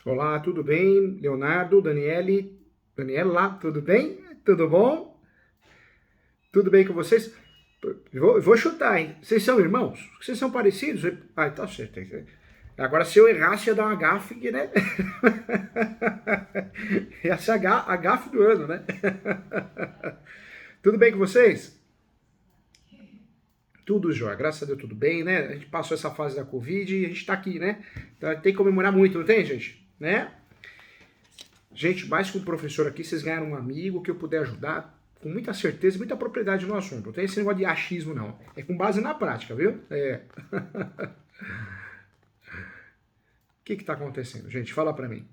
Olá, tudo bem? Leonardo, Daniele, Daniela, tudo bem? Tudo bom? Tudo bem com vocês? Eu vou chutar, hein? Vocês são irmãos? Vocês são parecidos? Ah, tá certo. Agora, se eu errasse, ia dar uma gafe, né? Ia ser a gafe do ano, né? Tudo bem com vocês? Tudo jóia, graças a Deus tudo bem, né? A gente passou essa fase da Covid e a gente tá aqui, né? Então tem que comemorar muito, não tem, gente? Né? Gente, mais que um professor aqui, vocês ganharam um amigo que eu puder ajudar com muita certeza e muita propriedade no assunto. Não tem esse negócio de achismo, não. É com base na prática, viu? É. O que está acontecendo, gente? Fala pra mim.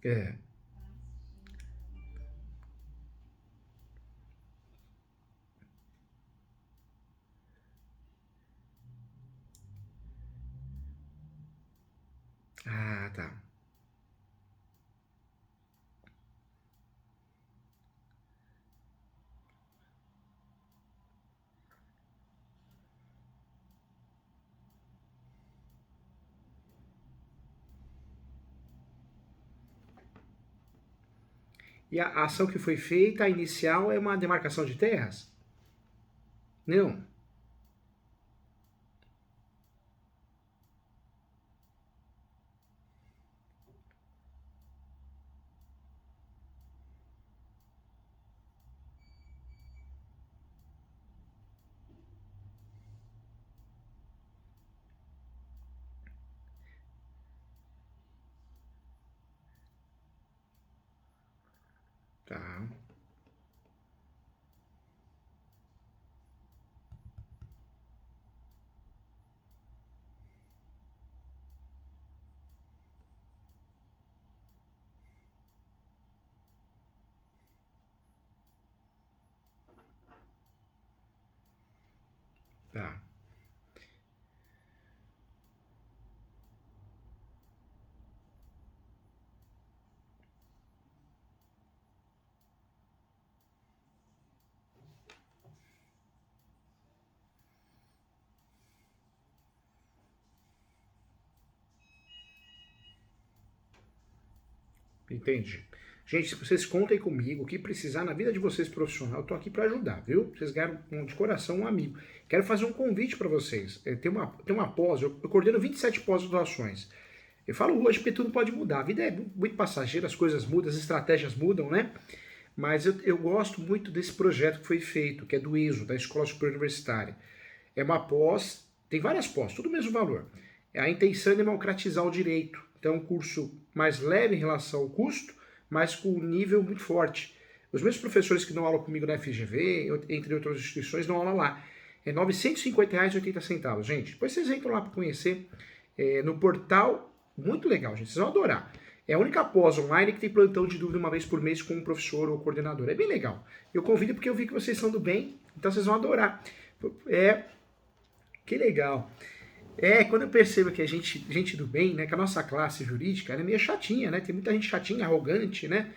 É. Ah, tá. E a ação que foi feita, a inicial, é uma demarcação de terras? Não. Tá. Tá. Entendi. Gente, se vocês contem comigo, o que precisar na vida de vocês profissional, eu tô aqui para ajudar, viu? Vocês ganharam de coração um amigo. Quero fazer um convite para vocês. Tem uma pós, eu coordeno 27 pós-graduações. Eu falo hoje porque tudo pode mudar. A vida é muito passageira, as coisas mudam, as estratégias mudam, né? Mas eu gosto muito desse projeto que foi feito, que é do ESO, da Escola Superior Universitária. É uma pós, tem várias pós, tudo o mesmo valor. A intenção é democratizar o direito. Então é um curso mais leve em relação ao custo, mas com um nível muito forte. Os meus professores que dão aula comigo na FGV, entre outras instituições, dão aula lá. É R$ 950,80, gente. Depois vocês entram lá para conhecer no portal. Muito legal, gente. Vocês vão adorar. É a única pós online que tem plantão de dúvida uma vez por mês com um professor ou coordenador. É bem legal. Eu convido porque eu vi que vocês são do bem, então vocês vão adorar. É, que legal. Quando eu percebo que a gente do bem, né, que a nossa classe jurídica ela é meio chatinha, né? Tem muita gente chatinha, arrogante, né?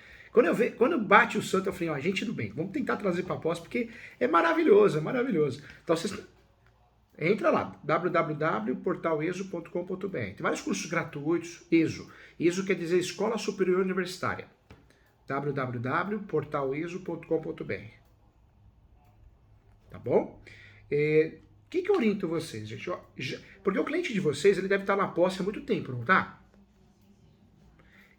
Quando bate o santo, eu falei, ó, gente do bem, vamos tentar trazer para pós, porque é maravilhoso, é maravilhoso. Então vocês entra lá, www.portaleso.com.br. Tem vários cursos gratuitos, ESO. ESO quer dizer Escola Superior Universitária. www.portaleso.com.br. Tá bom? O que eu oriento vocês, gente? Porque o cliente de vocês ele deve estar na posse há muito tempo, não tá?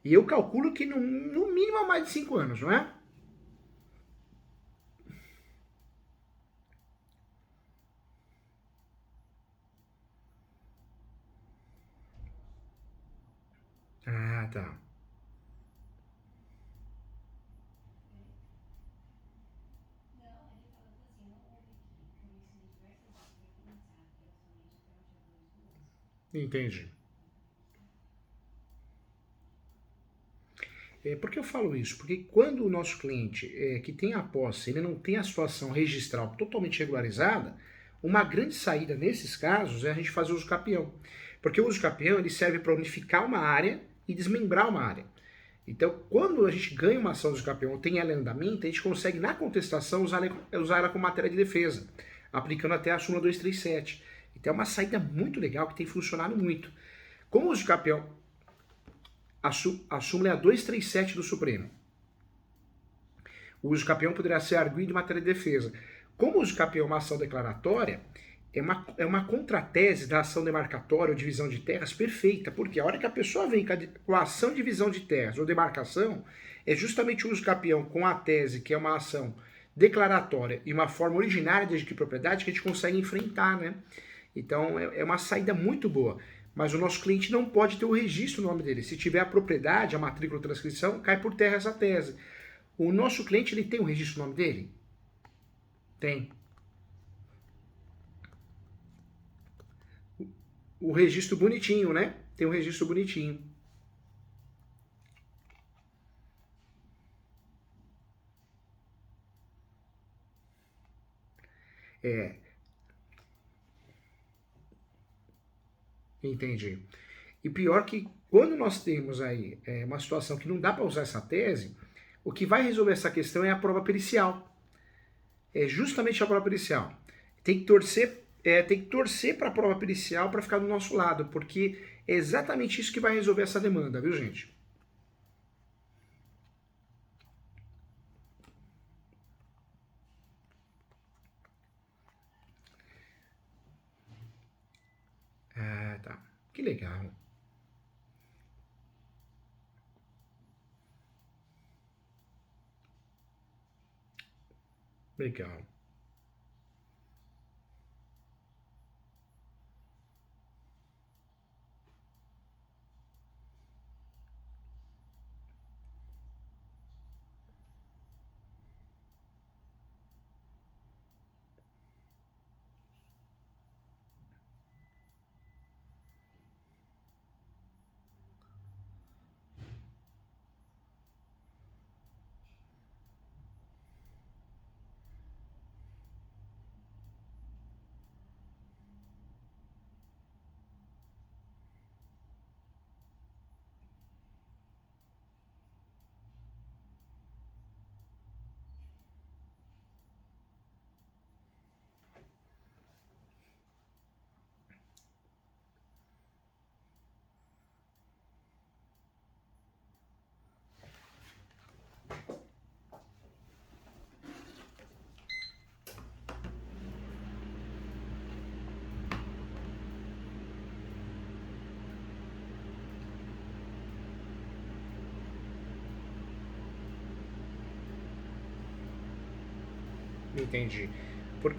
E eu calculo que no mínimo há mais de 5 anos, não é? Ah, tá. Entendi. Por que eu falo isso? Porque quando o nosso cliente que tem a posse, ele não tem a situação registral totalmente regularizada, uma grande saída nesses casos é a gente fazer o uso capião. Porque o uso capião ele serve para unificar uma área e desmembrar uma área. Então, quando a gente ganha uma ação do uso capião ou tem ela em andamento, a gente consegue, na contestação, usar ela como matéria de defesa, aplicando até a súmula 237. Então é uma saída muito legal que tem funcionado muito. Como o uso de capião, a súmula é a 237 do Supremo. O uso de capião poderá ser arguido em matéria de defesa. Como o uso de capião é uma ação declaratória, é uma contratese da ação demarcatória ou divisão de terras perfeita, porque a hora que a pessoa vem com a ação de divisão de terras ou demarcação, é justamente o uso de capião com a tese, que é uma ação declaratória e uma forma originária de adquirir propriedade que a gente consegue enfrentar, né? Então é uma saída muito boa. Mas o nosso cliente não pode ter o registro no nome dele. Se tiver a propriedade, a matrícula ou transcrição, cai por terra essa tese. O nosso cliente, ele tem o registro no nome dele? Tem. O registro bonitinho, né? Tem um registro bonitinho. Entendi. E pior que quando nós temos aí uma situação que não dá para usar essa tese, o que vai resolver essa questão é a prova pericial. É justamente a prova pericial. Tem que torcer para a prova pericial para ficar do nosso lado, porque é exatamente isso que vai resolver essa demanda, viu, gente? Ah, tá. Que legal. Legal. Entendi. Por...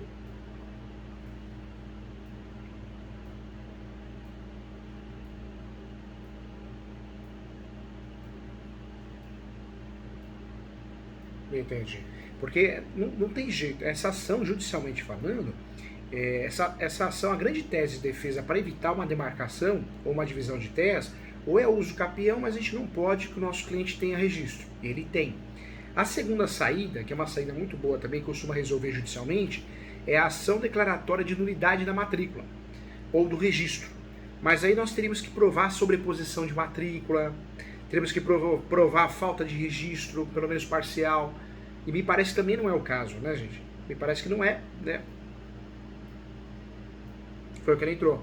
Entendi. Porque não tem jeito. Essa ação, judicialmente falando, essa ação, a grande tese de defesa para evitar uma demarcação ou uma divisão de terras, ou é uso capião, mas a gente não pode que o nosso cliente tenha registro. Ele tem. A segunda saída, que é uma saída muito boa também, que costuma resolver judicialmente, é a ação declaratória de nulidade da matrícula ou do registro. Mas aí nós teríamos que provar a sobreposição de matrícula, teríamos que provar a falta de registro, pelo menos parcial. E me parece que também não é o caso, né, gente? Me parece que não é, né? Foi o que ele entrou.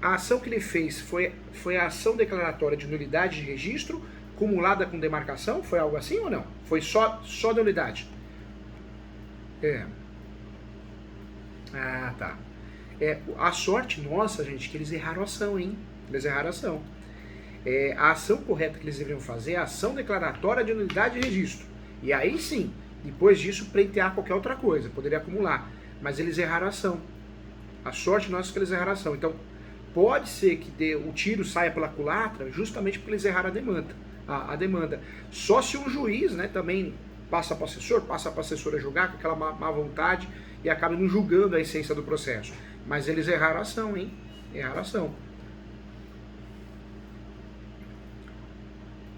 A ação que ele fez foi a ação declaratória de nulidade de registro, cumulada com demarcação? Foi algo assim ou não? Foi só da nulidade? É. Ah, tá. A sorte nossa, gente, que eles erraram a ação, hein? Eles erraram a ação. A ação correta que eles deveriam fazer é a ação declaratória de nulidade de registro. E aí sim, depois disso, pleitear qualquer outra coisa, poderia acumular. Mas eles erraram a ação. A sorte nossa é que eles erraram a ação. Então, pode ser que o tiro saia pela culatra justamente porque eles erraram a demanda. Só se um juiz, né, também passa para o assessor a julgar com aquela má vontade e acaba não julgando a essência do processo. Mas eles erraram a ação, hein? Erraram a ação.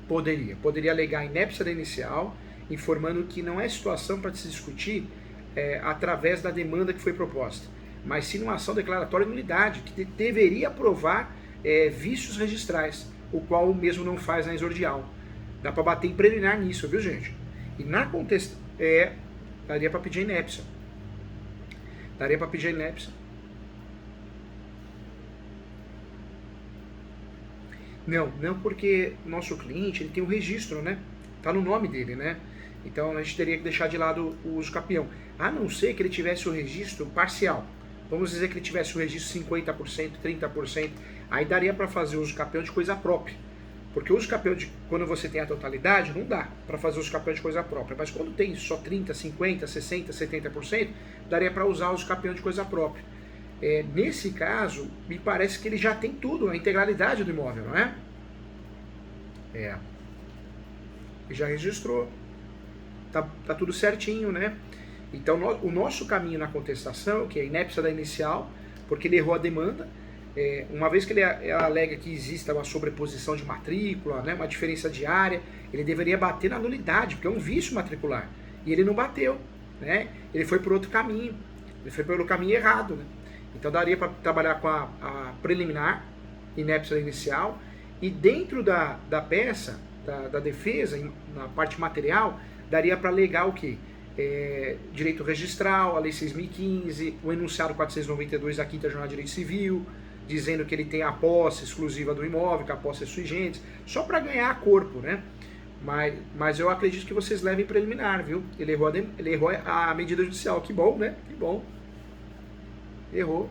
Poderia alegar inépcia da inicial, informando que não é situação para se discutir através da demanda que foi proposta, mas sim uma ação declaratória de nulidade, que deveria provar vícios registrais, o qual o mesmo não faz na exordial. Dá para bater em preliminar nisso, viu, gente? E na contestação, daria para pedir a inépcia. Daria para pedir a inépcia. Não porque nosso cliente ele tem um registro, né? Tá no nome dele, né? Então a gente teria que deixar de lado o uso capião. A não ser que ele tivesse o registro parcial. Vamos dizer que ele tivesse o registro 50%, 30%. Aí daria para fazer o uso capião de coisa própria. Porque o uso capião, quando você tem a totalidade, não dá para fazer o uso capião de coisa própria. Mas quando tem só 30%, 50%, 60%, 70%, daria para usar o uso capião de coisa própria. Nesse caso, me parece que ele já tem tudo, a integralidade do imóvel, não é? Ele já registrou. Tá tudo certinho, né? Então, o nosso caminho na contestação, que é a inépcia da inicial, porque ele errou a demanda, uma vez que ele alega que exista uma sobreposição de matrícula, né, uma diferença diária, ele deveria bater na nulidade, porque é um vício matricular. E ele não bateu, né? Ele foi por outro caminho. Ele foi pelo caminho errado, né? Então daria para trabalhar com a preliminar, inépcia da inicial, e dentro da peça, da defesa, na parte material, daria para alegar o quê? Direito registral, a Lei 6.015, o enunciado 492 da 5ª Jornada de Direito Civil, dizendo que ele tem a posse exclusiva do imóvel, que a posse é sui generis, só para ganhar corpo, né? Mas eu acredito que vocês levem preliminar, viu? Ele errou a medida judicial, que bom, né? Que bom. Errou,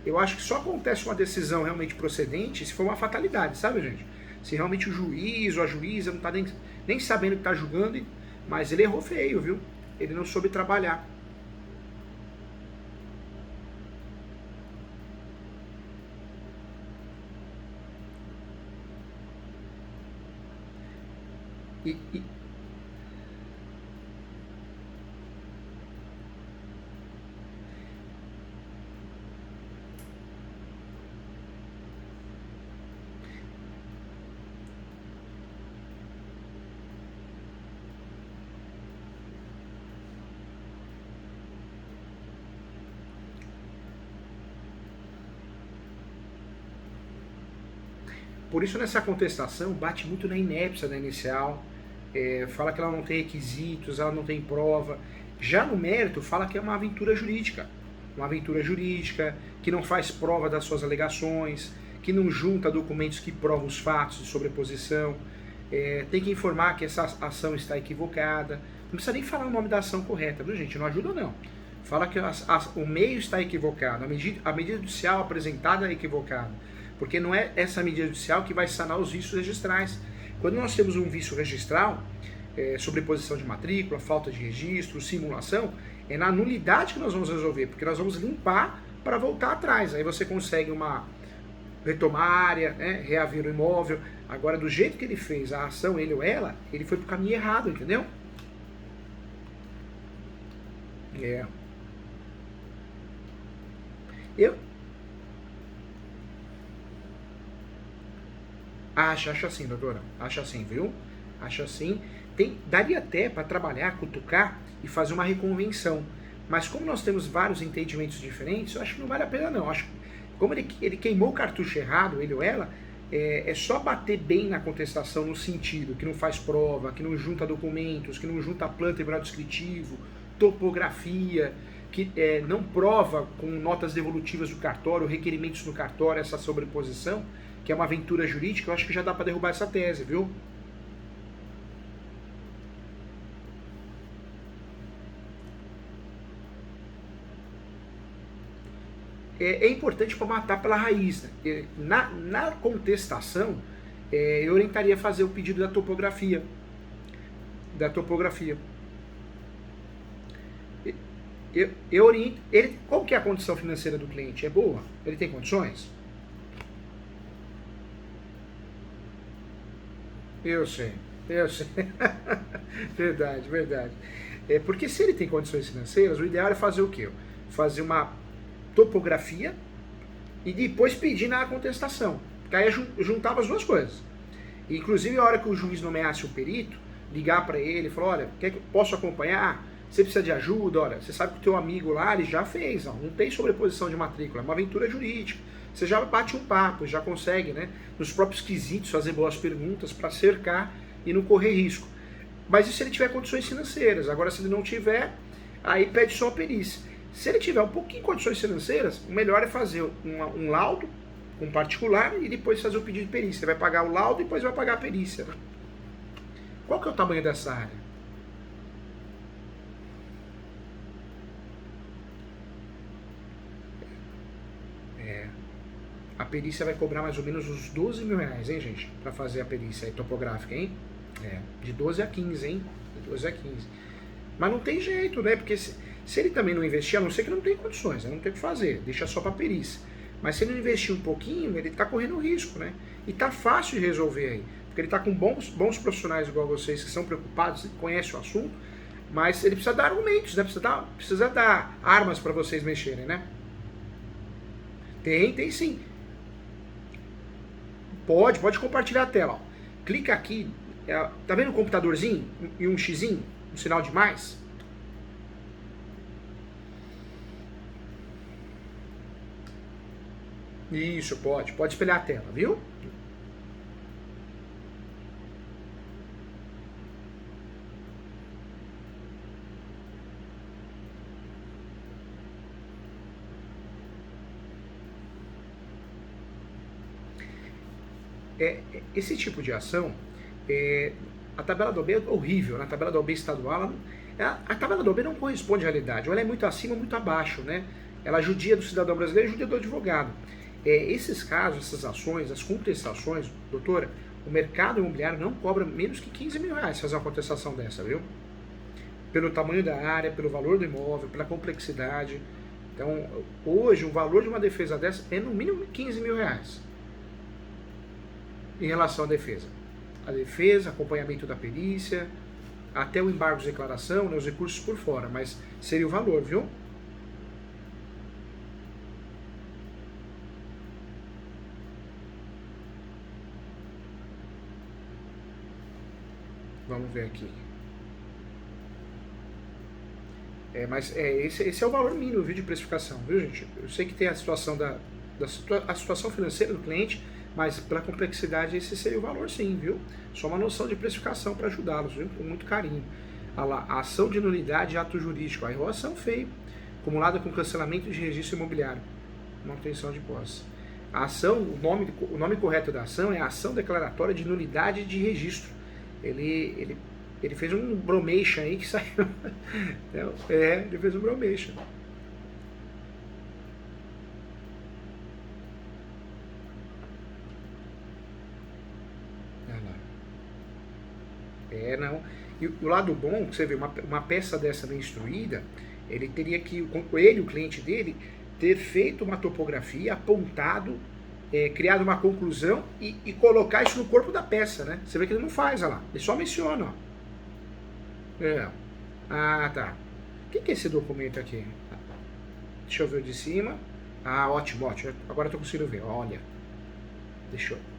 Eu acho que só acontece uma decisão realmente procedente se for uma fatalidade, sabe, gente? Se realmente o juiz ou a juíza não está nem sabendo que está julgando, mas ele errou feio, viu? Ele não soube trabalhar. Por isso, nessa contestação, bate muito na inépcia da inicial, fala que ela não tem requisitos, ela não tem prova. Já no mérito, fala que é uma aventura jurídica. Uma aventura jurídica, que não faz prova das suas alegações, que não junta documentos que provam os fatos de sobreposição. Tem que informar que essa ação está equivocada. Não precisa nem falar o nome da ação correta, viu, gente? Não ajuda, não. Fala que o meio está equivocado, a medida judicial apresentada é equivocada. Porque não é essa medida judicial que vai sanar os vícios registrais. Quando nós temos um vício registral, sobreposição de matrícula, falta de registro, simulação, é na nulidade que nós vamos resolver, porque nós vamos limpar para voltar atrás. Aí você consegue retomar a área, né, reaver o imóvel. Agora, do jeito que ele fez a ação, ele ou ela, ele foi para o caminho errado, entendeu? Acho assim, doutora. Acho assim, viu? Acho assim. Daria até para trabalhar, cutucar e fazer uma reconvenção. Mas como nós temos vários entendimentos diferentes, eu acho que não vale a pena não. Acho que, como ele queimou o cartucho errado, ele ou ela, é só bater bem na contestação no sentido que não faz prova, que não junta documentos, que não junta planta e grau descritivo, topografia, que não prova com notas devolutivas do cartório, requerimentos do cartório, essa sobreposição, que é uma aventura jurídica, eu acho que já dá para derrubar essa tese, viu? É importante para matar pela raiz, né? Na contestação, eu orientaria a fazer o pedido da topografia. Eu oriento. Qual que é a condição financeira do cliente? É boa? Ele tem condições? Eu sei. Verdade. Porque se ele tem condições financeiras, o ideal é fazer o quê? Fazer uma topografia e depois pedir na contestação. Porque aí juntava as duas coisas. E, inclusive, a hora que o juiz nomeasse o perito, ligar para ele e falar, olha, posso acompanhar? Você precisa de ajuda? Olha, você sabe que o teu amigo lá, ele já fez, não tem sobreposição de matrícula, é uma aventura jurídica. Você já bate um papo, já consegue, né, nos próprios quesitos, fazer boas perguntas para cercar e não correr risco. Mas e se ele tiver condições financeiras? Agora, se ele não tiver, aí pede só a perícia. Se ele tiver um pouquinho de condições financeiras, o melhor é fazer um laudo, um particular, e depois fazer o pedido de perícia. Ele vai pagar o laudo e depois vai pagar a perícia. Né? Qual que é o tamanho dessa área? A perícia vai cobrar mais ou menos uns 12 mil reais, hein, gente? Pra fazer a perícia aí topográfica, hein? De 12 a 15, hein? De 12 a 15. Mas não tem jeito, né? Porque se ele também não investir, a não ser que não tem condições, né? Não tem o que fazer, deixa só pra perícia. Mas se ele não investir um pouquinho, ele tá correndo risco, né? E tá fácil de resolver aí. Porque ele tá com bons profissionais igual vocês, que são preocupados, conhecem o assunto, mas ele precisa dar argumentos, né? Precisa dar armas para vocês mexerem, né? Tem sim. Pode compartilhar a tela. Ó. Clica aqui, tá vendo o computadorzinho e um xizinho, um sinal de mais? Isso, pode espelhar a tela, viu? Esse tipo de ação, a tabela do OB é horrível, né? A tabela do OB estadual, a tabela do OB não corresponde à realidade, ou ela é muito acima ou muito abaixo, né? Ela judia do cidadão brasileiro e judia do advogado. Esses casos, essas ações, as contestações, doutora, o mercado imobiliário não cobra menos que 15 mil reais fazer uma contestação dessa, viu? Pelo tamanho da área, pelo valor do imóvel, pela complexidade. Então, hoje, o valor de uma defesa dessa é no mínimo 15 mil reais. Em relação à defesa. A defesa, acompanhamento da perícia, até o embargo de declaração, né, os recursos por fora, mas seria o valor, viu? Vamos ver aqui. Mas esse é o valor mínimo, viu, de precificação, viu, gente? Eu sei que tem a situação a situação financeira do cliente, mas pela complexidade esse seria o valor sim, viu? Só uma noção de precificação para ajudá-los, viu? Com muito carinho. A ação de nulidade e ato jurídico, aí a ação feia, acumulada com cancelamento de registro imobiliário, manutenção de posse. A ação, o nome correto da ação é a ação declaratória de nulidade de registro. Ele fez um bromation aí que saiu. Ele fez um bromation. Não. E o lado bom, você vê, uma peça dessa bem instruída, ele teria que, o cliente dele, ter feito uma topografia, apontado, criado uma conclusão e colocar isso no corpo da peça, né? Você vê que ele não faz, olha lá. Ele só menciona, ó. Tá. O que é esse documento aqui? Deixa eu ver o de cima. Ótimo. Agora eu tô conseguindo ver, olha. Deixa eu...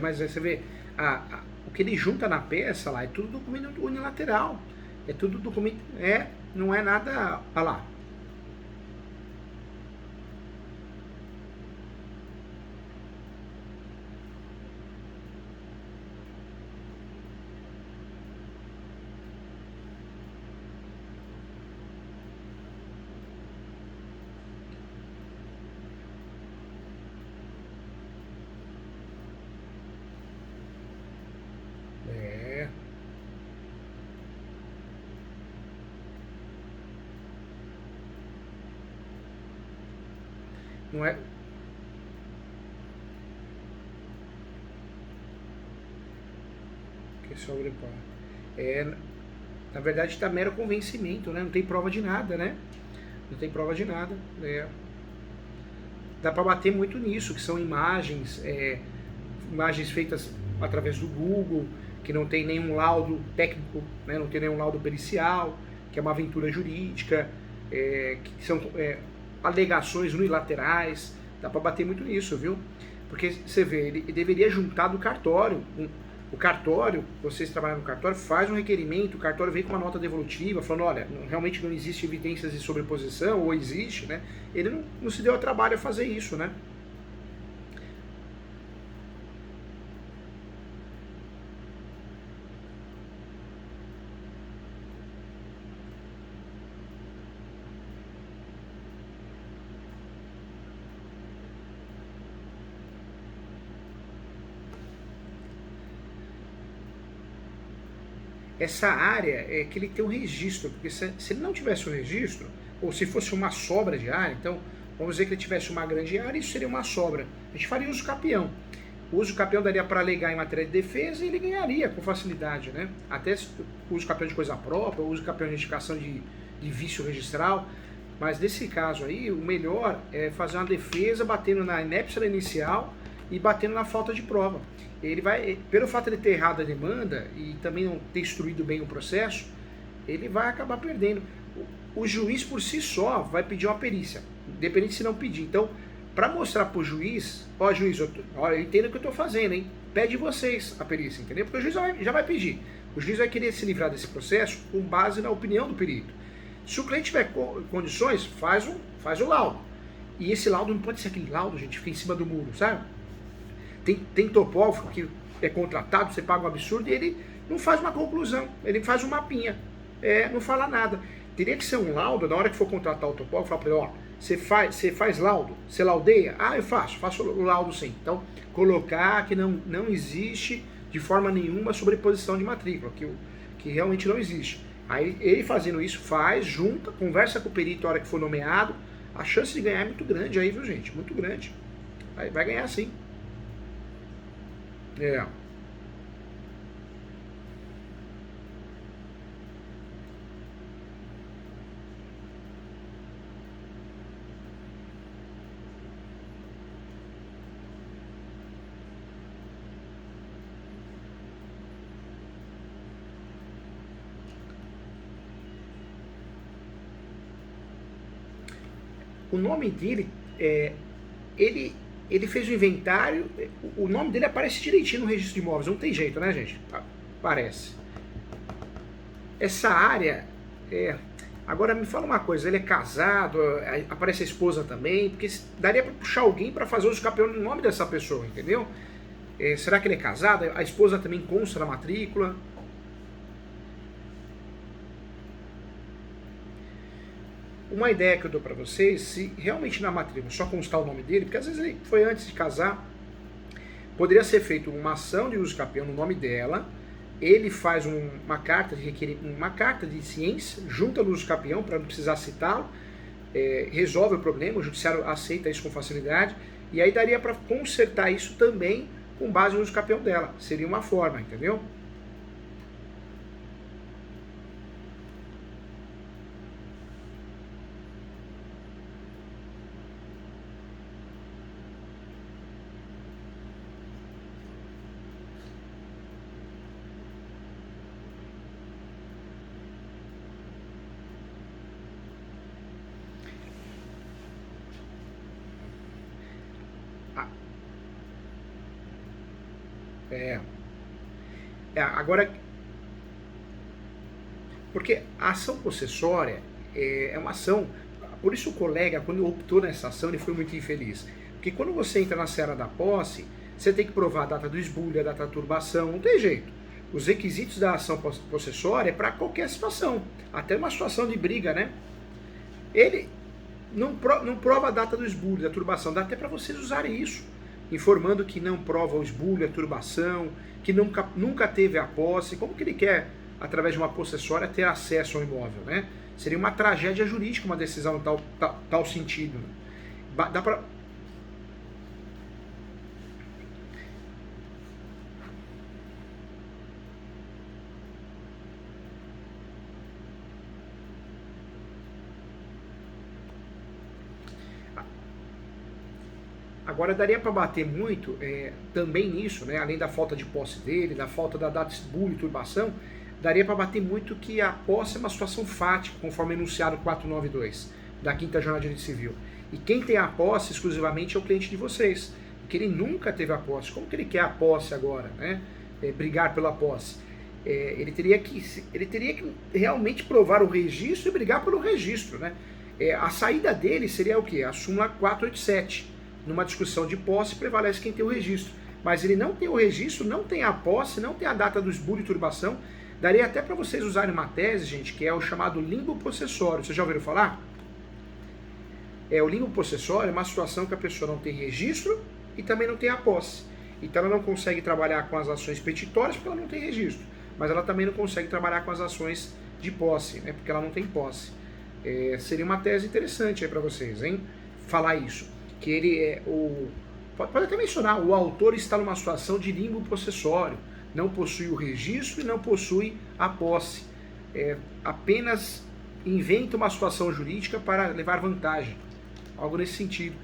Mas aí você vê, o que ele junta na peça lá é tudo documento unilateral. É tudo documento. Não é nada. Olha lá. Não é. Que sobrepõe. Na verdade está mero convencimento, né? Não tem prova de nada, né? Não tem prova de nada. dá para bater muito nisso, que são imagens, imagens feitas através do Google, que não tem nenhum laudo técnico, né, não tem nenhum laudo pericial, que é uma aventura jurídica, que são alegações unilaterais, dá para bater muito nisso, viu? Porque você vê, ele deveria juntar do cartório. O cartório, vocês trabalham no cartório, faz um requerimento, o cartório vem com uma nota devolutiva, falando, olha, realmente não existe evidências de sobreposição, ou existe, né? Ele não se deu ao trabalho a fazer isso, né? Essa área é que ele tem um registro, porque se ele não tivesse o registro, ou se fosse uma sobra de área, então vamos dizer que ele tivesse uma grande área, isso seria uma sobra. A gente faria uso capião. O uso capião daria para alegar em matéria de defesa e ele ganharia com facilidade, né? Até o uso capião de coisa própria, o uso capião de identificação de vício registral. Mas nesse caso aí, o melhor é fazer uma defesa batendo na inépcia inicial e batendo na falta de prova. Ele vai, pelo fato de ele ter errado a demanda e também não ter instruído bem o processo, ele vai acabar perdendo. O juiz por si só vai pedir uma perícia, independente se não pedir. Então, para mostrar para o juiz, ó juiz, eu entendo o que eu estou fazendo, hein? Pede vocês a perícia, entendeu? Porque o juiz já vai pedir. O juiz vai querer se livrar desse processo com base na opinião do perito. Se o cliente tiver condições, faz o laudo. E esse laudo não pode ser aquele laudo, gente, que fica em cima do muro, sabe? Tem topógrafo que é contratado, você paga um absurdo e ele não faz uma conclusão, ele faz um mapinha, não fala nada. Teria que ser um laudo, na hora que for contratar o topógrafo, falar para ele, ó, você faz laudo? Você laudeia? Ah, eu faço o laudo sim. Então, colocar que não existe de forma nenhuma sobreposição de matrícula, que realmente não existe. Aí ele fazendo isso, junta, conversa com o perito na hora que for nomeado, a chance de ganhar é muito grande aí, viu gente? Muito grande. Vai ganhar sim. O nome dele, ele fez o inventário, o nome dele aparece direitinho no registro de imóveis, não tem jeito, né, gente? Aparece. Essa área, agora me fala uma coisa, ele é casado, aparece a esposa também, porque daria para puxar alguém para fazer uso capião no nome dessa pessoa, entendeu? Será que ele é casado? A esposa também consta na matrícula? Uma ideia que eu dou para vocês, se realmente na matrícula só constar o nome dele, porque às vezes ele foi antes de casar, poderia ser feita uma ação de uso capião no nome dela, ele faz uma carta de ciência, junta no uso capião para não precisar citá-lo, resolve o problema, o judiciário aceita isso com facilidade, e aí daria para consertar isso também com base no uso capião dela, seria uma forma, entendeu? Agora, porque a ação possessória é uma ação, por isso o colega, quando optou nessa ação, ele foi muito infeliz. Porque quando você entra na seara da posse, você tem que provar a data do esbulho, a data da turbação, não tem jeito. Os requisitos da ação possessória é para qualquer situação, até uma situação de briga, né? Ele não prova a data do esbulho, da turbação, dá até para vocês usarem isso, informando que não prova o esbulho, a turbação, que nunca teve a posse. Como que ele quer, através de uma possessória, ter acesso ao imóvel, né? Seria uma tragédia jurídica uma decisão em tal sentido. Dá pra... Agora daria para bater muito também nisso, né? Além da falta de posse dele, da falta da data bull e turbação, daria para bater muito que a posse é uma situação fática, conforme enunciado 492 da quinta jornada de direito civil. E quem tem a posse exclusivamente é o cliente de vocês, porque ele nunca teve a posse. Como que ele quer a posse agora, né? Brigar pela posse? Ele teria que realmente provar o registro e brigar pelo registro, né? A saída dele seria o quê? A súmula 487. Numa discussão de posse, prevalece quem tem o registro. Mas ele não tem o registro, não tem a posse, não tem a data do esbulho e turbação. Daria até para vocês usarem uma tese, gente, que é o chamado limbo possessório. Vocês já ouviram falar? O limbo possessório é uma situação que a pessoa não tem registro e também não tem a posse. Então ela não consegue trabalhar com as ações petitórias porque ela não tem registro. Mas ela também não consegue trabalhar com as ações de posse, né, porque ela não tem posse. Seria uma tese interessante aí para vocês, hein? Falar isso. Que ele pode até mencionar, o autor está numa situação de limbo possessório, não possui o registro e não possui a posse. Apenas inventa uma situação jurídica para levar vantagem. Algo nesse sentido.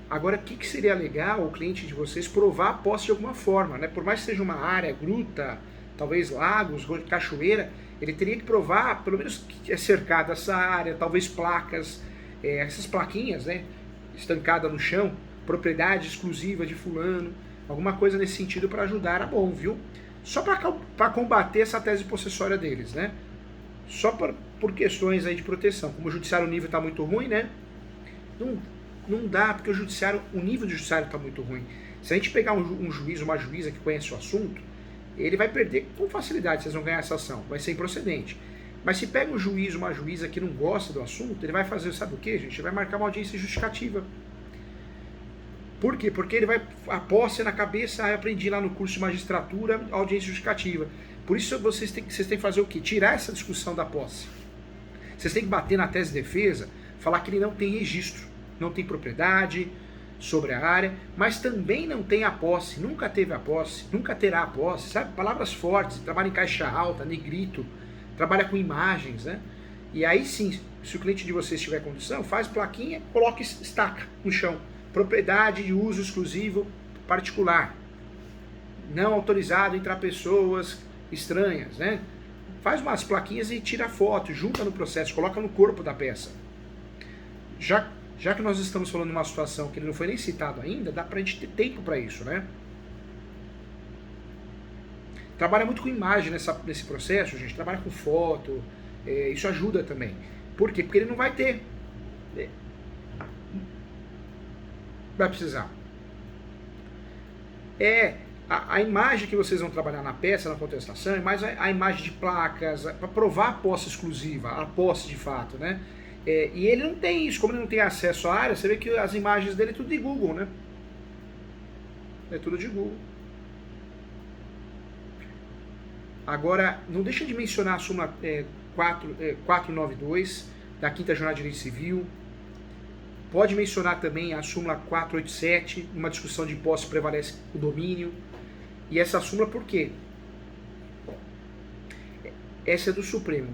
Agora, o que seria legal o cliente de vocês provar a posse de alguma forma, né? Por mais que seja uma área, gruta, talvez lagos, cachoeira, ele teria que provar, pelo menos, que é cercada essa área, talvez placas, essas plaquinhas, né? Estancada no chão, propriedade exclusiva de fulano, alguma coisa nesse sentido para ajudar a bom, viu? Só para combater essa tese possessória deles, né? Só por questões aí de proteção. Como o judiciário nível está muito ruim, né? Não dá, porque o nível do judiciário está muito ruim. Se a gente pegar um juiz, uma juíza que conhece o assunto, ele vai perder com facilidade, vocês vão ganhar essa ação, vai ser improcedente. Mas se pega um juiz, uma juíza que não gosta do assunto, ele vai fazer, sabe o que, gente? Ele vai marcar uma audiência justificativa. Por quê? Porque ele vai, a posse na cabeça, eu aprendi lá no curso de magistratura, audiência justificativa. Por isso vocês têm que fazer o quê? Tirar essa discussão da posse. Vocês têm que bater na tese de defesa, falar que ele não tem registro, não tem propriedade sobre a área, mas também não tem a posse, nunca teve a posse, nunca terá a posse, sabe? Palavras fortes, trabalha em caixa alta, negrito, trabalha com imagens, né? E aí sim, se o cliente de vocês tiver condição, faz plaquinha, coloca estaca no chão. Propriedade de uso exclusivo particular. Não autorizado entrar pessoas estranhas, né? Faz umas plaquinhas e tira foto, junta no processo, coloca no corpo da peça. Já que nós estamos falando de uma situação que ele não foi nem citado ainda, dá pra gente ter tempo para isso, né? Trabalha muito com imagem nesse processo, gente. Trabalha com foto. Isso ajuda também. Por quê? Porque ele não vai ter. Vai precisar. A imagem que vocês vão trabalhar na peça, na contestação, é mais a imagem de placas, para provar a posse exclusiva, a posse de fato, né? E ele não tem isso, como ele não tem acesso à área, você vê que as imagens dele é tudo de Google, né? É tudo de Google. Agora, não deixa de mencionar a súmula 492 da quinta jornada de direito civil. Pode mencionar também a súmula 487, numa discussão de posse prevalece o domínio. E essa súmula por quê? Essa é do Supremo.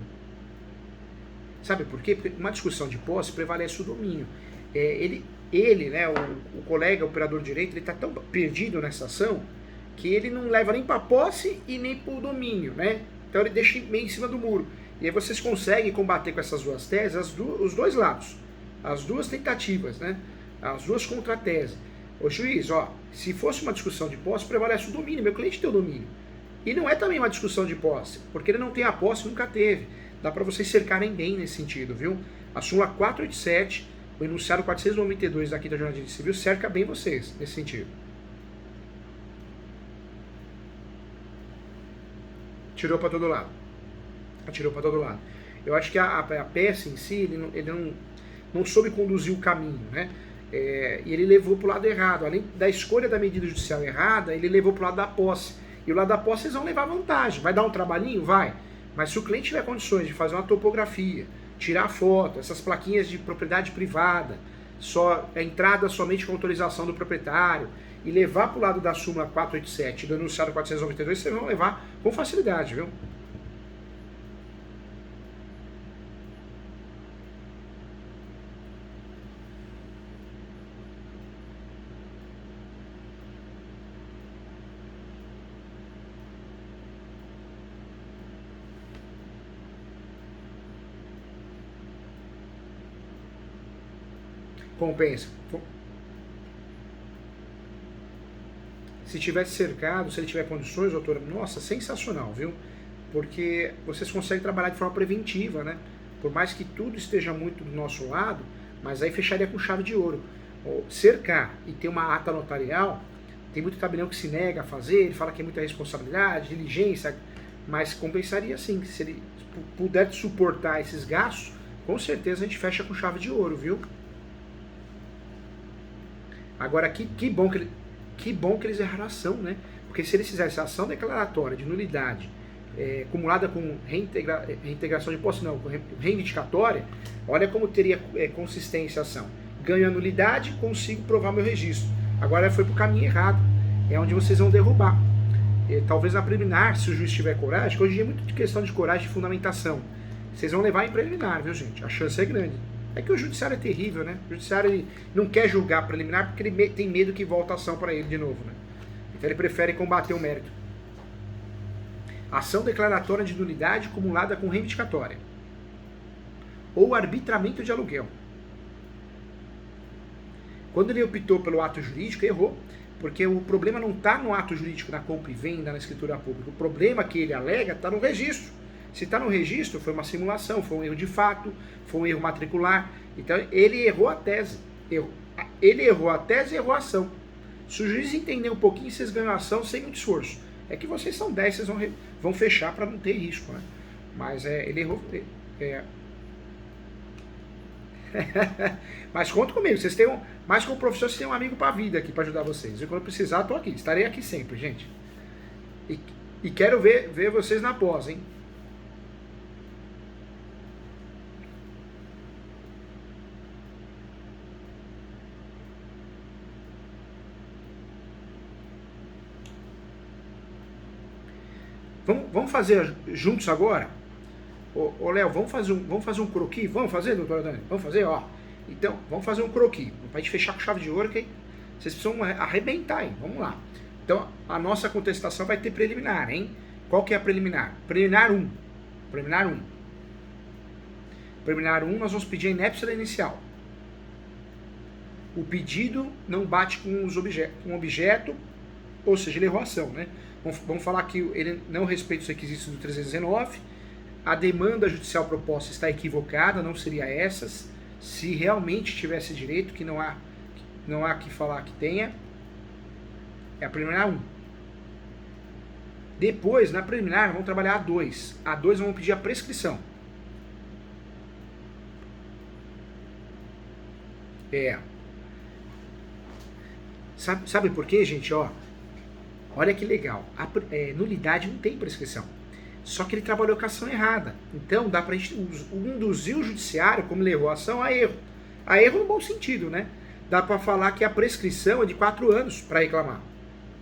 Sabe por quê? Porque uma discussão de posse prevalece o domínio. Ele, né, o colega, o operador de direito, ele está tão perdido nessa ação que ele não leva nem para a posse e nem para o domínio, né? Então ele deixa meio em cima do muro. E aí vocês conseguem combater com essas duas teses os dois lados, as duas tentativas, né? As duas contrateses. Ô juiz, se fosse uma discussão de posse, prevalece o domínio, meu cliente tem o domínio. E não é também uma discussão de posse, porque ele não tem a posse, nunca teve. Dá para vocês cercarem bem nesse sentido, viu? A súmula 487, o enunciado 492 da quinta jornada de direito civil, cerca bem vocês nesse sentido. Tirou para todo lado. Atirou para todo lado. Eu acho que a peça em si, ele não soube conduzir o caminho, né? E ele levou para o lado errado. Além da escolha da medida judicial errada, ele levou para o lado da posse. E o lado da posse eles vão levar vantagem. Vai dar um trabalhinho? Vai. Mas se o cliente tiver condições de fazer uma topografia, tirar foto, essas plaquinhas de propriedade privada, a entrada somente com autorização do proprietário, e levar para o lado da súmula 487 do enunciado 492, vocês vão levar com facilidade, viu? Compensa. Se tivesse cercado, se ele tiver condições, doutora, nossa, sensacional, viu? Porque vocês conseguem trabalhar de forma preventiva, né? Por mais que tudo esteja muito do nosso lado, mas aí fecharia com chave de ouro. Cercar e ter uma ata notarial, tem muito tabelião que se nega a fazer, ele fala que é muita responsabilidade, diligência, mas compensaria sim, se ele puder suportar esses gastos, com certeza a gente fecha com chave de ouro, viu? Agora, que bom que eles erraram a ação, né? Porque se eles fizessem a ação declaratória de nulidade, acumulada com reintegração de posse, não, com reivindicatória, olha como teria consistência a ação. Ganho a nulidade, consigo provar meu registro. Agora foi para o caminho errado. É onde vocês vão derrubar. Talvez na preliminar, se o juiz tiver coragem, que hoje em dia é muito de questão de coragem e fundamentação. Vocês vão levar em preliminar, viu, gente? A chance é grande. É que o judiciário é terrível, né? O judiciário ele não quer julgar preliminar porque ele tem medo que volte a ação para ele de novo, né? Então ele prefere combater o mérito. Ação declaratória de nulidade acumulada com reivindicatória. Ou arbitramento de aluguel. Quando ele optou pelo ato jurídico, errou. Porque o problema não está no ato jurídico, na compra e venda, na escritura pública. O problema que ele alega está no registro. Se está no registro, foi uma simulação, foi um erro de fato, foi um erro matricular. Então ele errou a tese. Ele errou a tese e errou a ação. Se o juiz entender um pouquinho, vocês ganham a ação sem muito esforço. É que vocês são 10, vocês vão fechar para não ter risco, né? Mas ele errou. Mas conta comigo, vocês têm mais como professor, vocês têm um amigo para a vida aqui para ajudar vocês. E quando precisar, estou aqui, estarei aqui sempre, gente. E quero ver vocês na pós, hein? Vamos fazer juntos agora? Ô Léo, vamos fazer um croquis? Vamos fazer, doutora Dani? Vamos fazer, ó. Então, vamos fazer um croquis. Pra gente fechar com chave de ouro, que vocês precisam arrebentar, hein? Vamos lá. Então, a nossa contestação vai ter preliminar, hein? Qual que é a preliminar? Preliminar 1. Preliminar 1. Preliminar 1, nós vamos pedir a inépcia da inicial. O pedido não bate com o objeto, ou seja, ele errou a ação, né? Vamos falar que ele não respeita os requisitos do 319, a demanda judicial proposta está equivocada, não seria essas, se realmente tivesse direito, que não há que falar que tenha, é a preliminar 1. Depois, na preliminar, vamos trabalhar a 2. A 2 vamos pedir a prescrição. Sabe por quê, gente? Olha que legal. Nulidade não tem prescrição. Só que ele trabalhou com a ação errada. Então dá pra gente induzir o judiciário, como ele errou a ação, a erro. A erro no bom sentido, né? Dá pra falar que a prescrição é de 4 anos para reclamar.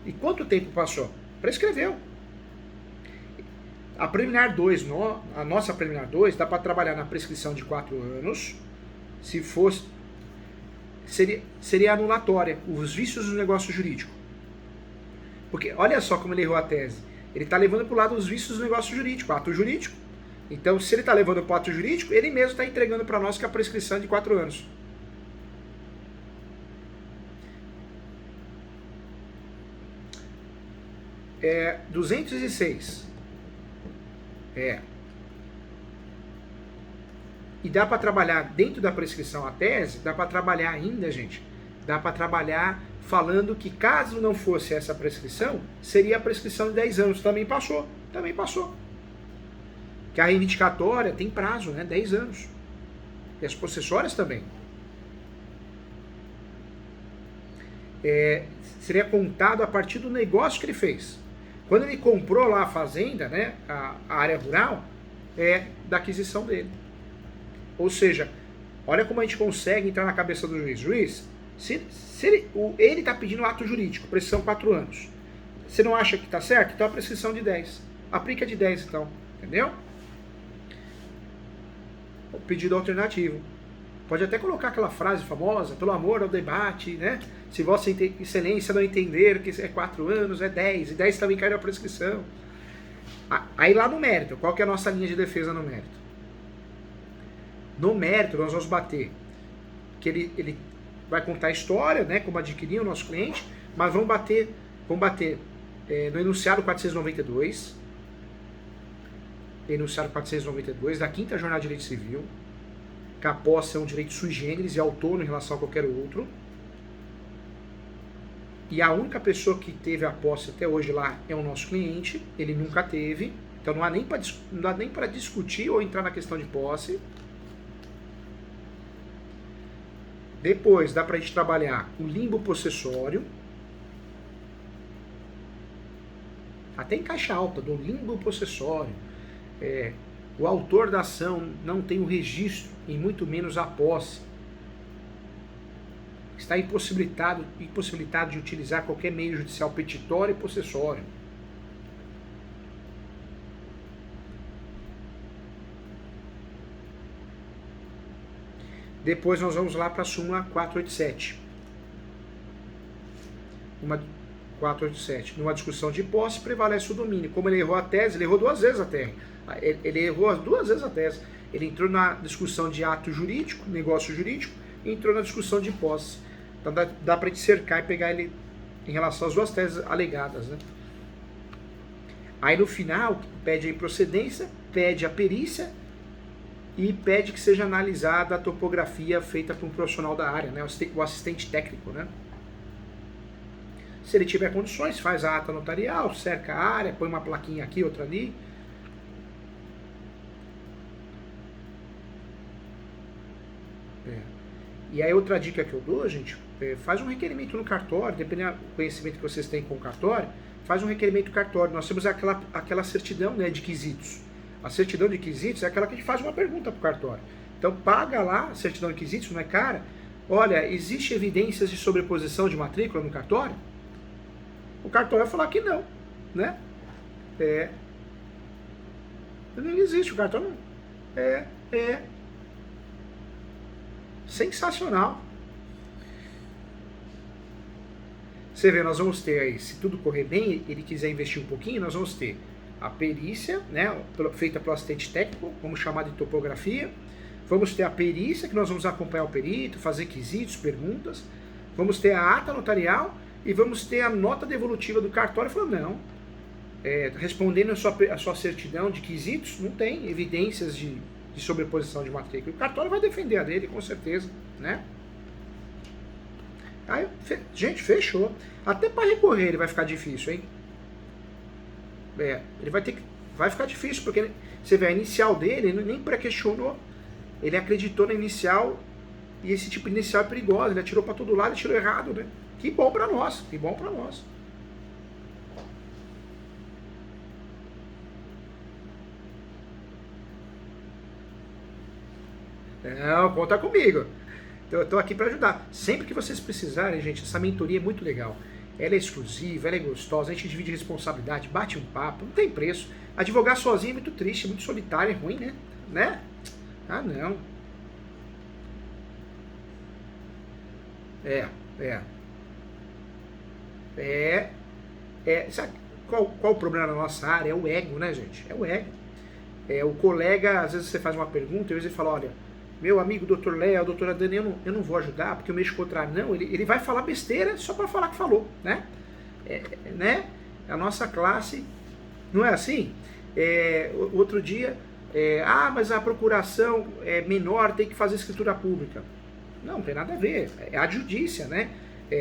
E quanto tempo passou? Prescreveu. A preliminar 2, a nossa preliminar 2, dá para trabalhar na prescrição de 4 anos. Se fosse, seria anulatória, os vícios do negócio jurídico. Porque olha só como ele errou a tese. Ele está levando para o lado os vícios do negócio jurídico, ato jurídico. Então, se ele está levando para o ato jurídico, ele mesmo está entregando para nós que a prescrição é de 4 anos. É 206. E dá para trabalhar dentro da prescrição a tese, dá para trabalhar ainda, gente, dá para trabalhar falando que caso não fosse essa prescrição, seria a prescrição de 10 anos. Também passou. Que a reivindicatória tem prazo, né? 10 anos. E as possessórias também. Seria contado a partir do negócio que ele fez. Quando ele comprou lá a fazenda, né, a área rural, da aquisição dele. Ou seja, olha como a gente consegue entrar na cabeça do juiz. Juiz, se ele está pedindo ato jurídico, prescrição 4 anos. Você não acha que está certo? Então a prescrição de 10. Aplica de 10 então, entendeu? O pedido alternativo. Pode até colocar aquela frase famosa, pelo amor ao debate, né? Se Vossa Excelência não entender que é 4 anos, é 10, e 10 também cai na prescrição. Aí lá no mérito, qual que é a nossa linha de defesa no mérito? No mérito, nós vamos bater que ele vai contar a história, né, como adquirir o nosso cliente, mas vamos bater no enunciado 492, enunciado 492 da quinta jornada de direito civil, que a posse é um direito sui generis e autônomo em relação a qualquer outro. E a única pessoa que teve a posse até hoje lá é o nosso cliente, ele nunca teve, então não dá nem para discutir ou entrar na questão de posse. Depois dá para a gente trabalhar o limbo possessório, até em caixa alta, do limbo possessório. O autor da ação não tem o registro e muito menos a posse. Está impossibilitado de utilizar qualquer meio judicial petitório e possessório. Depois nós vamos lá para a súmula 487. 487. Numa discussão de posse, prevalece o domínio. Como ele errou a tese, ele errou duas vezes a tese. Ele errou duas vezes a tese. Ele entrou na discussão de ato jurídico, negócio jurídico, e entrou na discussão de posse. Então dá para a gente cercar e pegar ele em relação às duas teses alegadas, né? Aí no final, pede a improcedência, pede a perícia e pede que seja analisada a topografia feita por um profissional da área, né? O assistente técnico, né? Se ele tiver condições, faz a ata notarial, cerca a área, põe uma plaquinha aqui, outra ali. E aí outra dica que eu dou, gente, faz um requerimento no cartório, dependendo do conhecimento que vocês têm com o cartório, faz um requerimento no cartório. Nós temos aquela certidão, né, de quesitos. A certidão de quesitos é aquela que a gente faz uma pergunta para o cartório. Então paga lá a certidão de quesitos, não é cara? Olha, existe evidências de sobreposição de matrícula no cartório? O cartório vai falar que não, né? Não existe, o cartório não. Sensacional. Você vê, nós vamos ter aí, se tudo correr bem, ele quiser investir um pouquinho, nós vamos ter a perícia, né, feita pelo assistente técnico, vamos chamar de topografia. Vamos ter a perícia, que nós vamos acompanhar o perito, fazer quesitos, perguntas. Vamos ter a ata notarial e vamos ter a nota devolutiva do cartório falando, não, respondendo a sua certidão de quesitos, não tem evidências de sobreposição de matrícula. O cartório vai defender a dele, com certeza, né? Aí, gente, fechou. Até para recorrer ele vai ficar difícil, hein? Ele vai ficar difícil, porque você vê a inicial dele, ele nem pré-questionou. Ele acreditou na inicial, e esse tipo de inicial é perigosa, ele atirou para todo lado e tirou errado, né? Que bom para nós, que bom para nós. Não, conta comigo. Então, eu estou aqui para ajudar. Sempre que vocês precisarem, gente, essa mentoria é muito legal. Ela é exclusiva, ela é gostosa, a gente divide responsabilidade, bate um papo, não tem preço. Advogar sozinho é muito triste, muito solitário, é ruim, né? Ah, não. Sabe qual o problema na nossa área? É o ego, né, gente? É o ego. O colega, às vezes você faz uma pergunta e ele fala, olha, meu amigo doutor Léo, doutora Dani, eu não vou ajudar porque eu mexo contra não. Ele vai falar besteira só para falar que falou, né? Né? A nossa classe não é assim? Outro dia, mas a procuração é menor, tem que fazer escritura pública. Não tem nada a ver, é a judícia, né?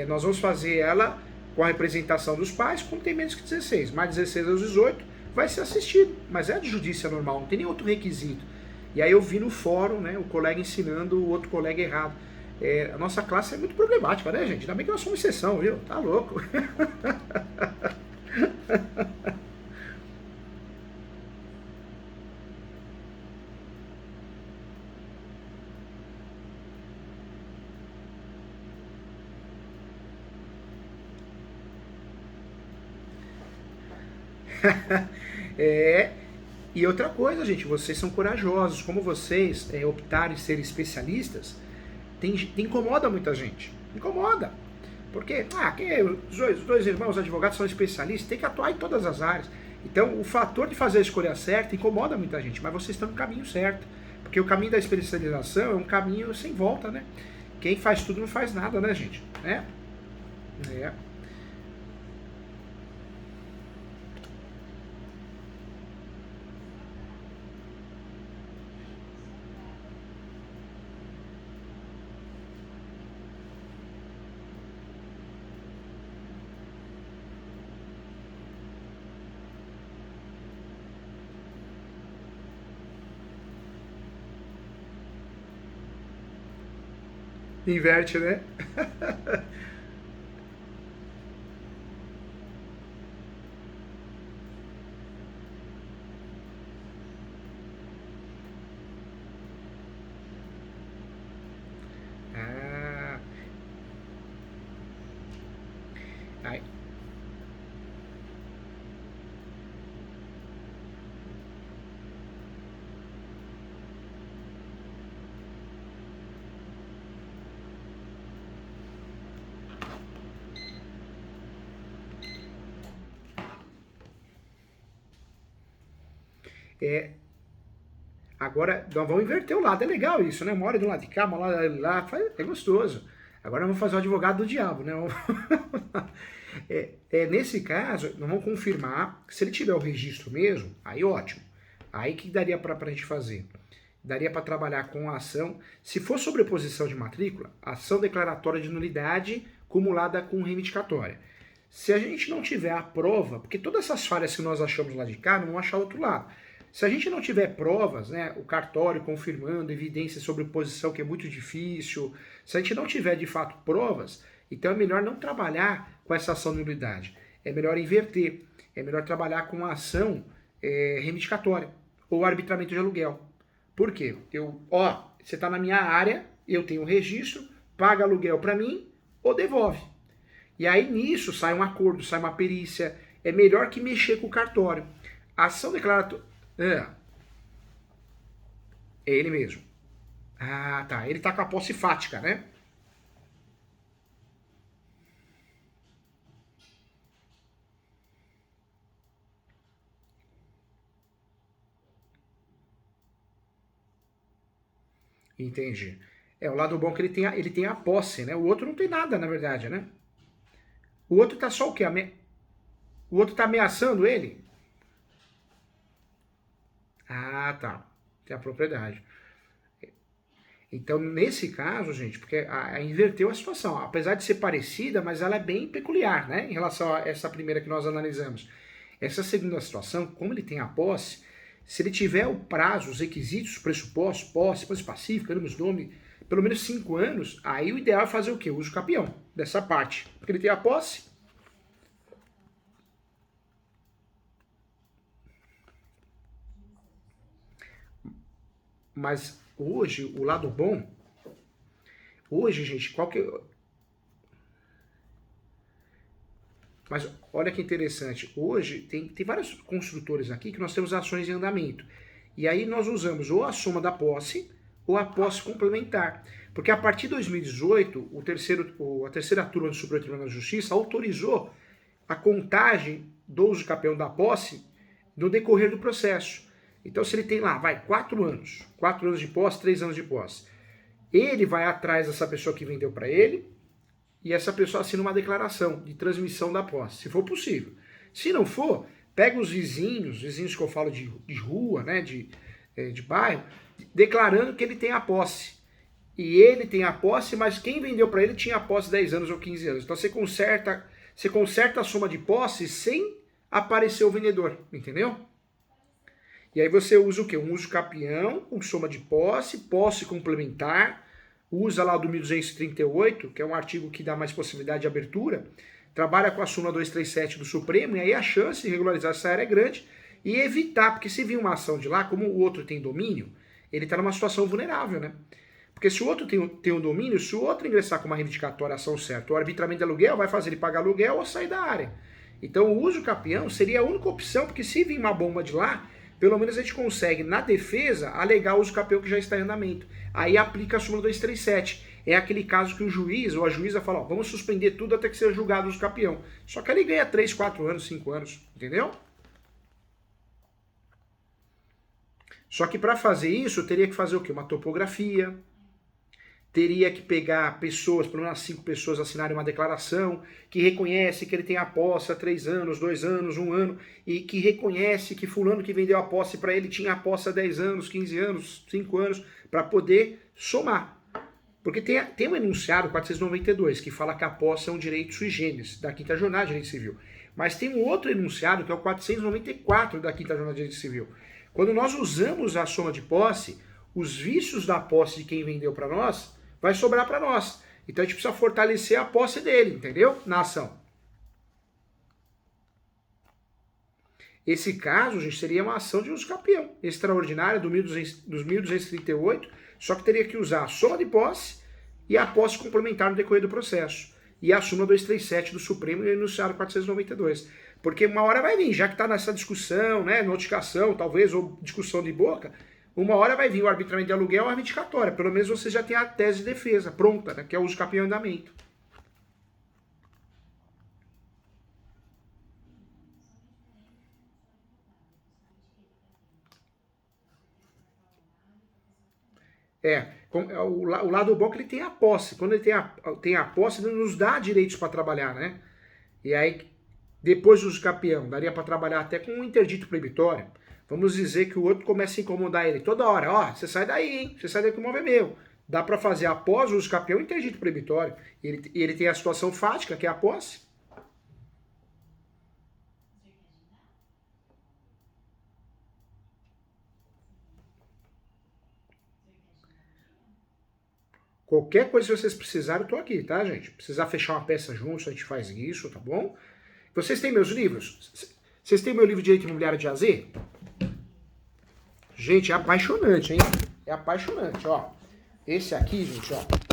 Nós vamos fazer ela com a representação dos pais quando tem menos que 16, mais 16 aos 18, vai ser assistido, mas é de judícia normal, não tem nem outro requisito. E aí eu vi no fórum, né, o colega ensinando o outro colega errado. A nossa classe é muito problemática, né, gente? Ainda bem que nós somos exceção, viu? Tá louco. E outra coisa, gente, vocês são corajosos. Como vocês optaram em ser especialistas, incomoda muita gente. Incomoda. Porque os dois irmãos advogados são especialistas, tem que atuar em todas as áreas. Então, o fator de fazer a escolha certa incomoda muita gente, mas vocês estão no caminho certo. Porque o caminho da especialização é um caminho sem volta, né? Quem faz tudo não faz nada, né, gente? É. É. Inverte, né? Ah, aí, é, agora nós vamos inverter o lado. É legal isso, né? Uma hora de um lado de cá, uma hora de lá, é gostoso. Agora vamos fazer o advogado do diabo, né? Nesse caso, nós vamos confirmar que se ele tiver o registro mesmo, aí ótimo. Aí que daria para a gente fazer? Daria para trabalhar com a ação, se for sobreposição de matrícula, ação declaratória de nulidade cumulada com reivindicatória. Se a gente não tiver a prova, porque todas essas falhas que nós achamos lá de cá, não vão achar outro lado. Se a gente não tiver provas, né, o cartório confirmando evidências sobre posição, que é muito difícil, se a gente não tiver de fato provas, então é melhor não trabalhar com essa ação de nulidade. É melhor inverter. É melhor trabalhar com a ação reivindicatória ou arbitramento de aluguel. Por quê? Você está na minha área, eu tenho o registro, paga aluguel para mim ou devolve. E aí nisso sai um acordo, sai uma perícia. É melhor que mexer com o cartório. A ação declaratória. É ele mesmo. Ah, tá. Ele tá com a posse fática, né? Entendi. O lado bom é que ele tem a posse, né? O outro não tem nada, na verdade, né? O outro tá só o quê? O outro tá ameaçando ele? Ah, tá. Tem a propriedade. Então, nesse caso, gente, porque inverteu a situação. Apesar de ser parecida, mas ela é bem peculiar, né? Em relação a essa primeira que nós analisamos. Essa segunda situação, como ele tem a posse, se ele tiver o prazo, os requisitos, os pressupostos, posse pacífica, ambos nome, pelo menos 5 anos, aí o ideal é fazer o quê? O uso capião dessa parte. Porque ele tem a posse. Mas hoje, o lado bom, hoje, gente, qual que. Mas olha que interessante, hoje tem vários construtores aqui que nós temos ações em andamento. E aí nós usamos ou a soma da posse ou a posse complementar. Porque a partir de 2018, a terceira turma do Supremo Tribunal de Justiça autorizou a contagem do uso capião da posse no decorrer do processo. Então, se ele tem lá, 4 anos de posse, 3 anos de posse, ele vai atrás dessa pessoa que vendeu para ele e essa pessoa assina uma declaração de transmissão da posse, se for possível. Se não for, pega os vizinhos que eu falo de rua, né, de bairro, declarando que ele tem a posse. E ele tem a posse, mas quem vendeu para ele tinha a posse 10 anos ou 15 anos. Então você conserta a soma de posse sem aparecer o vendedor, entendeu? E aí você usa o quê? Um uso capião com soma de posse complementar, usa lá o do 1238, que é um artigo que dá mais possibilidade de abertura, trabalha com a súmula 237 do Supremo, e aí a chance de regularizar essa área é grande, e evitar, porque se vir uma ação de lá, como o outro tem domínio, ele está numa situação vulnerável, né? Porque se o outro tem um domínio, se o outro ingressar com uma reivindicatória ação certa, o arbitramento de aluguel vai fazer ele pagar aluguel ou sair da área. Então o uso capião seria a única opção, porque se vir uma bomba de lá, pelo menos a gente consegue, na defesa, alegar o uso capião que já está em andamento. Aí aplica a súmula 237. É aquele caso que o juiz ou a juíza fala, ó, vamos suspender tudo até que seja julgado o uso capião. Só que ele ganha 3, 4 anos, 5 anos, entendeu? Só que para fazer isso, teria que fazer o quê? Uma topografia, teria que pegar pessoas, pelo menos 5 pessoas assinarem uma declaração que reconhece que ele tem a posse há 3 anos, 2 anos, 1 ano, e que reconhece que fulano que vendeu a posse para ele tinha a posse há 10 anos, 15 anos, 5 anos, para poder somar. Porque tem um enunciado 492 que fala que a posse é um direito sui generis, da Quinta Jornada de Direito Civil. Mas tem um outro enunciado que é o 494 da Quinta Jornada de Direito Civil. Quando nós usamos a soma de posse, os vícios da posse de quem vendeu para nós vai sobrar para nós. Então a gente precisa fortalecer a posse dele, entendeu? Na ação. Esse caso, gente, seria uma ação de uso capião extraordinária dos 1.238, só que teria que usar a soma de posse e a posse complementar no decorrer do processo. E a súmula 237 do Supremo e o enunciado 492. Porque uma hora vai vir, já que está nessa discussão, né, notificação, talvez, ou discussão de boca, uma hora vai vir o arbitramento de aluguel ou a reivindicatória. Pelo menos você já tem a tese de defesa pronta, né, que é o uso capião em andamento. O lado bom é que ele tem a posse. Quando ele tem a posse, ele nos dá direitos para trabalhar, né? E aí, depois do uso capião, daria para trabalhar até com um interdito proibitório. Vamos dizer que o outro começa a incomodar ele toda hora. Ó, você sai daí, hein? Você sai daí que o imóvel é meu. Dá para fazer após o uso capião interdito proibitório. Ele tem a situação fática, que é a posse. Qualquer coisa que vocês precisarem, eu tô aqui, tá, gente? Precisar fechar uma peça juntos, a gente faz isso, tá bom? Vocês têm meus livros? Vocês têm meu livro de Direito Imobiliário de AZ? Gente, é apaixonante, hein? É apaixonante, ó. Esse aqui, gente, ó.